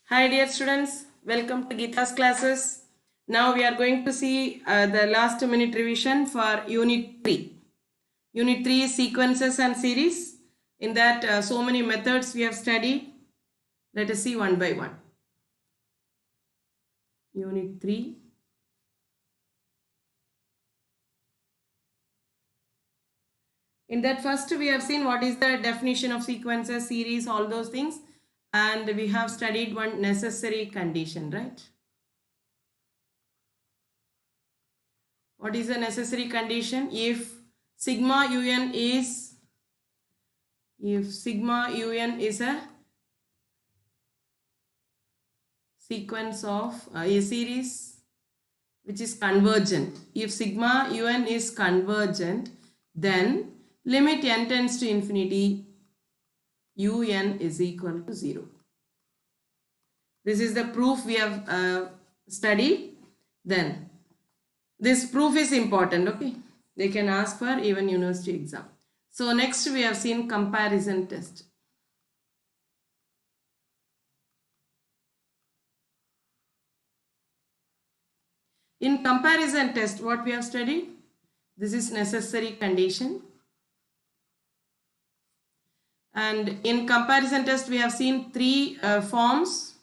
Hi dear students, welcome to Geeta's classes. Now we are going to see the last minute revision for Unit 3. Unit 3 is sequences and series. In that so many methods we have studied. Let us see one by one. Unit 3. In that first we have seen what is the definition of sequences, series, all those things. And we have studied one necessary condition, right? What is the necessary condition? If sigma un is a sequence of a series which is convergent. If sigma un is convergent, then limit n tends to infinity, un is equal to 0. This is the proof we have studied. Then this proof is important, okay? They can ask for even university exam. So next we have seen comparison test. In comparison test, what we have studied? This is necessary condition. And in comparison test, we have seen three forms.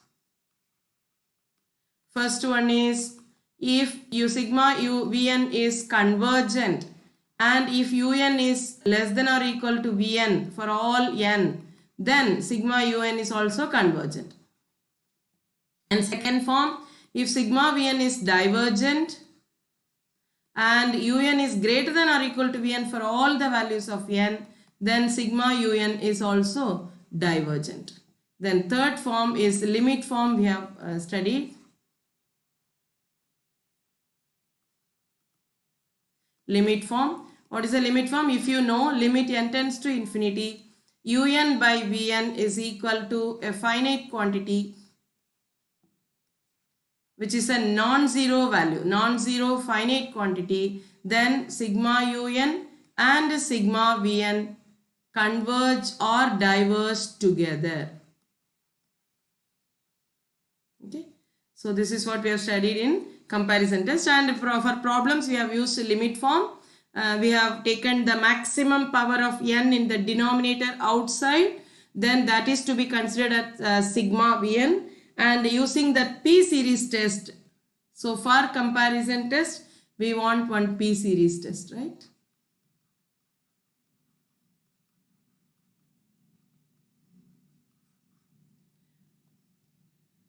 First one is if sigma vn is convergent and if un is less than or equal to vn for all n, then sigma un is also convergent. And second form, if sigma vn is divergent and un is greater than or equal to vn for all the values of n, then sigma un is also divergent. Then third form is limit form we have studied. Limit form. What is the limit form? If you know limit n tends to infinity, un by vn is equal to a finite quantity which is a non-zero value, non-zero finite quantity, then sigma un and sigma vn converge or diverge together. Okay, so this is what we have studied in comparison test, and for problems we have used limit form. We have taken the maximum power of n in the denominator outside, then that is to be considered as sigma vn, and using the p series test. So for comparison test we want one p series test, right?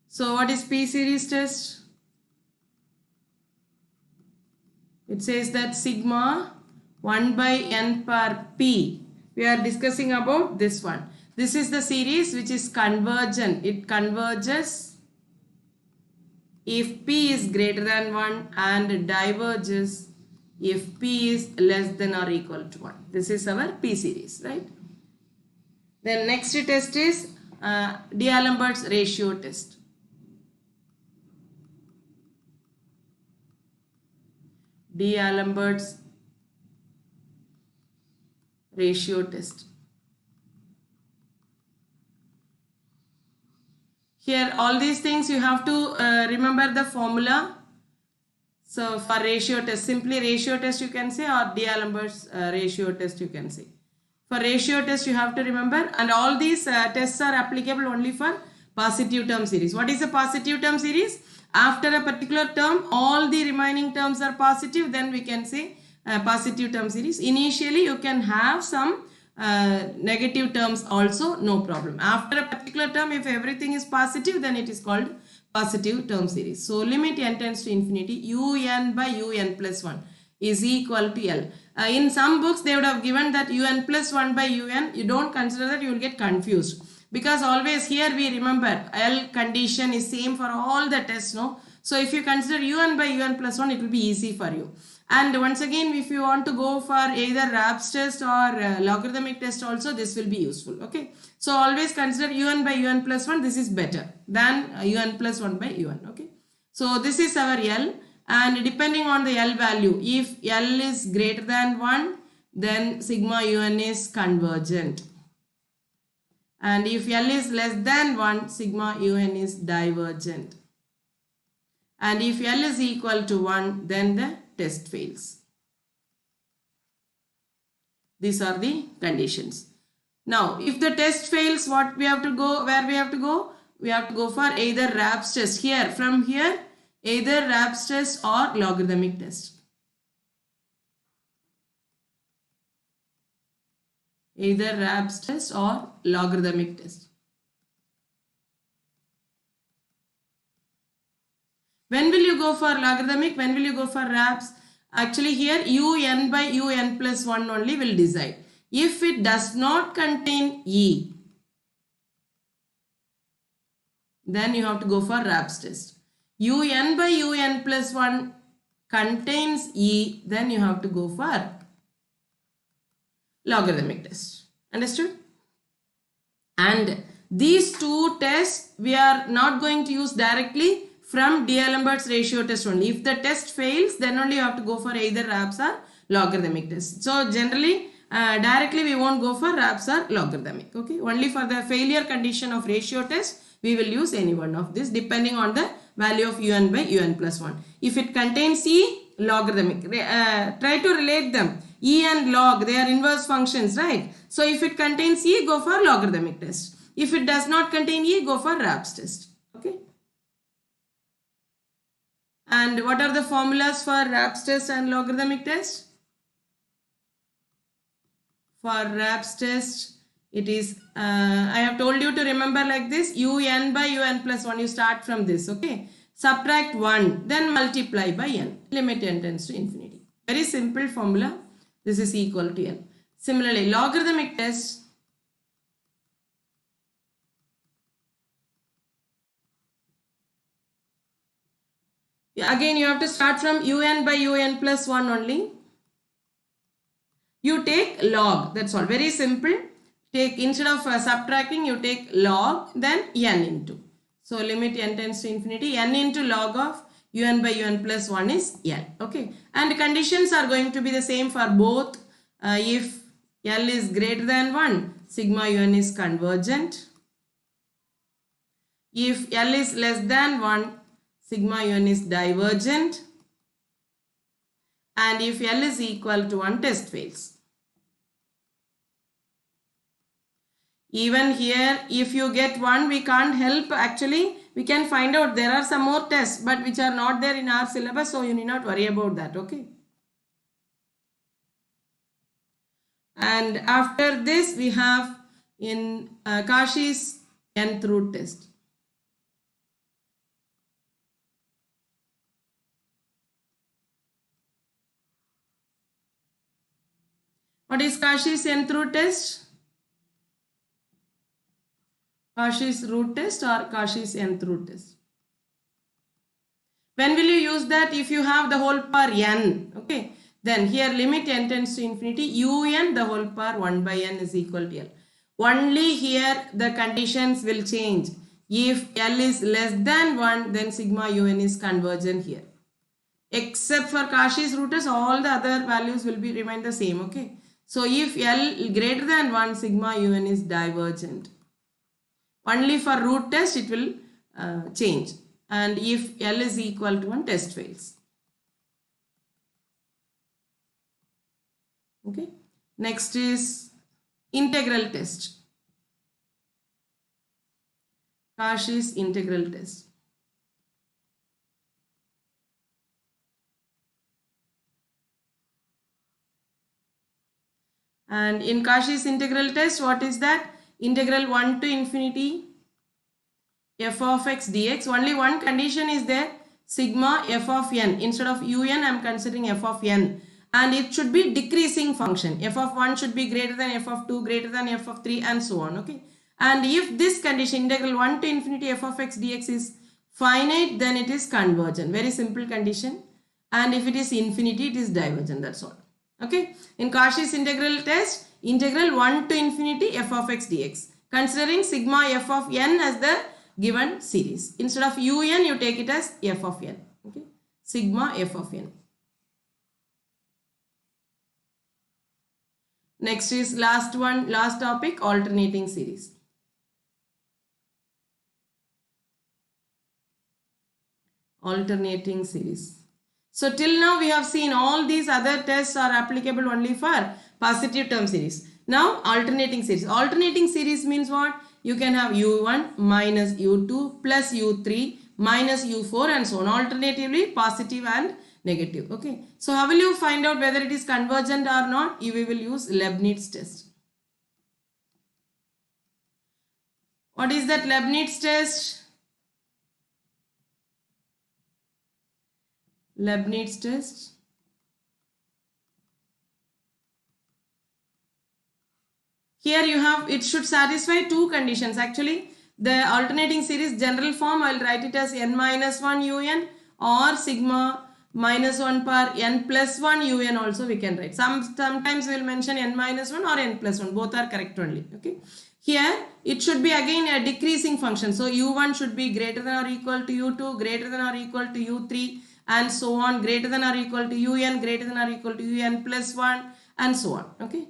So what is p series test? It says that sigma 1 by n per p. We are discussing about this one. This is the series which is convergent. It converges if p is greater than 1 and diverges if p is less than or equal to 1. This is our p series, right? Then next test is D'Alembert's ratio test. D'Alembert's ratio test. Here all these things you have to remember the formula. So for ratio test, simply ratio test you can say, or D'Alembert's ratio test you can say. For ratio test you have to remember, and all these tests are applicable only for positive term series. What is a positive term series? After a particular term, all the remaining terms are positive, then we can say positive term series. Initially you can have some negative terms also, no problem. After a particular term, if everything is positive, then it is called positive term series. So limit n tends to infinity, un by un plus 1 is equal to L. In some books they would have given that un plus 1 by un. You don't consider that, you will get confused. Because always here we remember L condition is same for all the tests, no? So if you consider un by un plus 1, it will be easy for you. And once again, if you want to go for either RAPS test or logarithmic test also, this will be useful, okay? So always consider un by un plus 1, this is better than un plus 1 by un, okay? So this is our L, and depending on the L value, if L is greater than 1, then sigma un is convergent. And if L is less than 1, sigma un is divergent. And if L is equal to 1, then the test fails. These are the conditions. Now, if the test fails, what we have to go, where we have to go? We have to go for either RAPS test. Here, from here, either RAPS test or logarithmic test. Either RAPS test or logarithmic test. When will you go for logarithmic? When will you go for RAPS? Actually here un by un plus 1 only will decide. If it does not contain E, then you have to go for RAPS test. Un by un plus 1 contains E, then you have to go for logarithmic test. Understood? And these two tests we are not going to use directly from D'Alembert's ratio test only. If the test fails, then only you have to go for either RAPS or logarithmic test. So generally, directly we won't go for RAPS or logarithmic. Okay, only for the failure condition of ratio test, we will use any one of this depending on the value of un by un plus 1. If it contains E, logarithmic. Try to relate them. E and log, they are inverse functions, right? So if it contains E, go for logarithmic test. If it does not contain E, go for RAPS test. Okay. And what are the formulas for RAPS test and logarithmic test? For RAPS test, it is, I have told you to remember like this, un by un plus 1, you start from this, okay? Subtract 1, then multiply by n, limit n tends to infinity. Very simple formula, this is equal to n. Similarly, logarithmic test, again you have to start from un by un plus 1 only. You take log, that's all, very simple. Take, instead of subtracting, you take log, then n into. So limit n tends to infinity, n into log of un by un plus 1 is n. Okay, and conditions are going to be the same for both. If L is greater than 1, sigma un is convergent. If L is less than 1, sigma un is divergent. And if L is equal to 1, test fails. Even here, if you get 1, we can't help. Actually, we can find out. There are some more tests, but which are not there in our syllabus, so you need not worry about that, okay? And after this, we have in Cauchy's nth root test. What is Cauchy's nth root test? Cauchy's root test or Cauchy's nth root test. When will you use that? If you have the whole power n, okay, then here limit n tends to infinity, un the whole power 1 by n is equal to L. Only here the conditions will change. If L is less than 1, then sigma un is convergent here. Except for Cauchy's root test, all the other values will be remain the same, okay. So if L greater than 1, sigma un is divergent. Only for root test it will change, and if L is equal to 1, test fails. Okay. Next is integral test. Cauchy's integral test. And in Cauchy's integral test, what is that? Integral 1 to infinity f of x dx. Only one condition is there, sigma f of n. Instead of un, I am considering f of n. And it should be decreasing function. F of 1 should be greater than f of 2, greater than f of 3, and so on. Okay. And if this condition, integral 1 to infinity f of x dx is finite, then it is convergent. Very simple condition. And if it is infinity, it is divergent. That's all. Okay. In Cauchy's integral test, integral 1 to infinity f of x dx. Considering sigma f of n as the given series. Instead of un, you take it as f of n. Okay. Sigma f of n. Next is last topic, alternating series. alternating series. So till now we have seen all these other tests are applicable only for positive term series. Now alternating series. Alternating series means what? You can have u1 minus u2 plus u3 minus u4 and so on. Alternatively positive and negative. Okay. So how will you find out whether it is convergent or not? We will use Leibniz test. What is that Leibniz test? Leibniz test. Here you have, it should satisfy two conditions. Actually, the alternating series general form, I will write it as n minus 1 un or sigma minus 1 per n plus 1 un also we can write. Sometimes we will mention n minus 1 or n plus 1. Both are correct only. Okay. Here it should be again a decreasing function. So u1 should be greater than or equal to u2, greater than or equal to u3 and so on, greater than or equal to un, greater than or equal to un plus 1 and so on. Okay.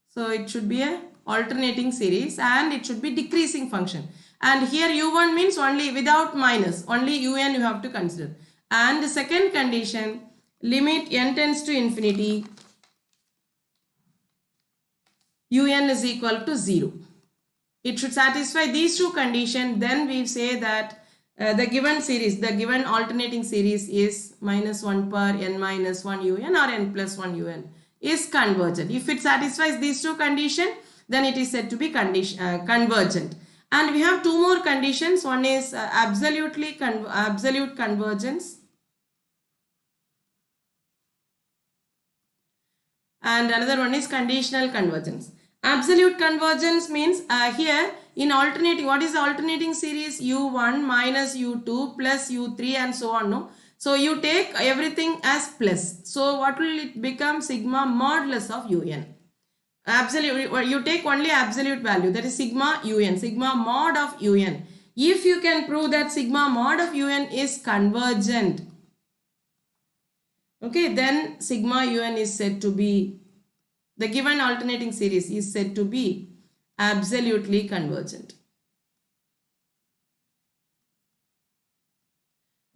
So it should be a alternating series and it should be decreasing function. And here u1 means only without minus, only un you have to consider. And the second condition, limit n tends to infinity, un is equal to 0. It should satisfy these two conditions. Then we say that the given series, the given alternating series is minus 1 per n minus 1 un or n plus 1 un is convergent. If it satisfies these two conditions, then it is said to be convergent. And we have two more conditions. One is absolute convergence. And another one is conditional convergence. Absolute convergence means here in alternating, what is the alternating series? u1 minus u2 plus u3 and so on. No? So you take everything as plus. So what will it become? Sigma modulus of un. Absolute, you take only absolute value, that is sigma un, sigma mod of un. If you can prove that sigma mod of un is convergent, okay, then sigma un is said to be, the given alternating series is said to be absolutely convergent.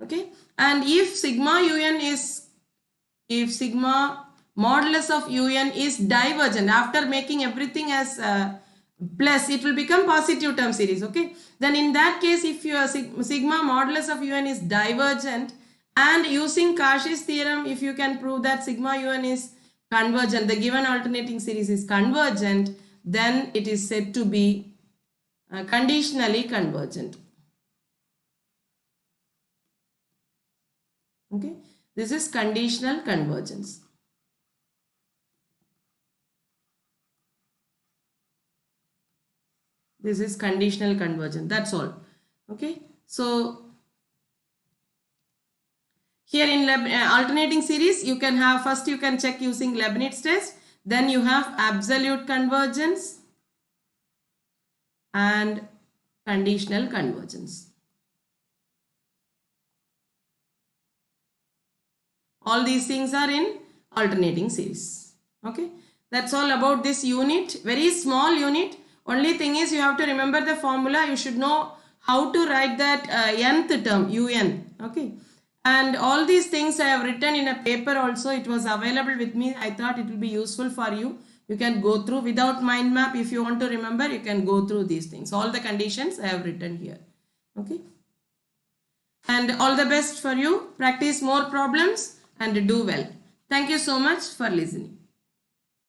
Okay, and if sigma un is, if sigma modulus of un is divergent, after making everything as plus, it will become positive term series. Okay, then in that case, if your sigma modulus of un is divergent and using Cauchy's theorem, if you can prove that sigma un is convergent, the given alternating series is convergent, then it is said to be conditionally convergent. Okay, this is conditional convergence. This is conditional convergence. That's all. Okay, so here in alternating series, you can have, first you can check using Leibniz test, then you have absolute convergence and conditional convergence. All these things are in alternating series. Okay, that's all about this unit. Very small unit. Only thing is you have to remember the formula. You should know how to write that nth term un. Okay. And all these things I have written in a paper also. It was available with me. I thought it will be useful for you. You can go through without mind map. If you want to remember, you can go through these things. All the conditions I have written here. Okay. And all the best for you. Practice more problems and do well. Thank you so much for listening.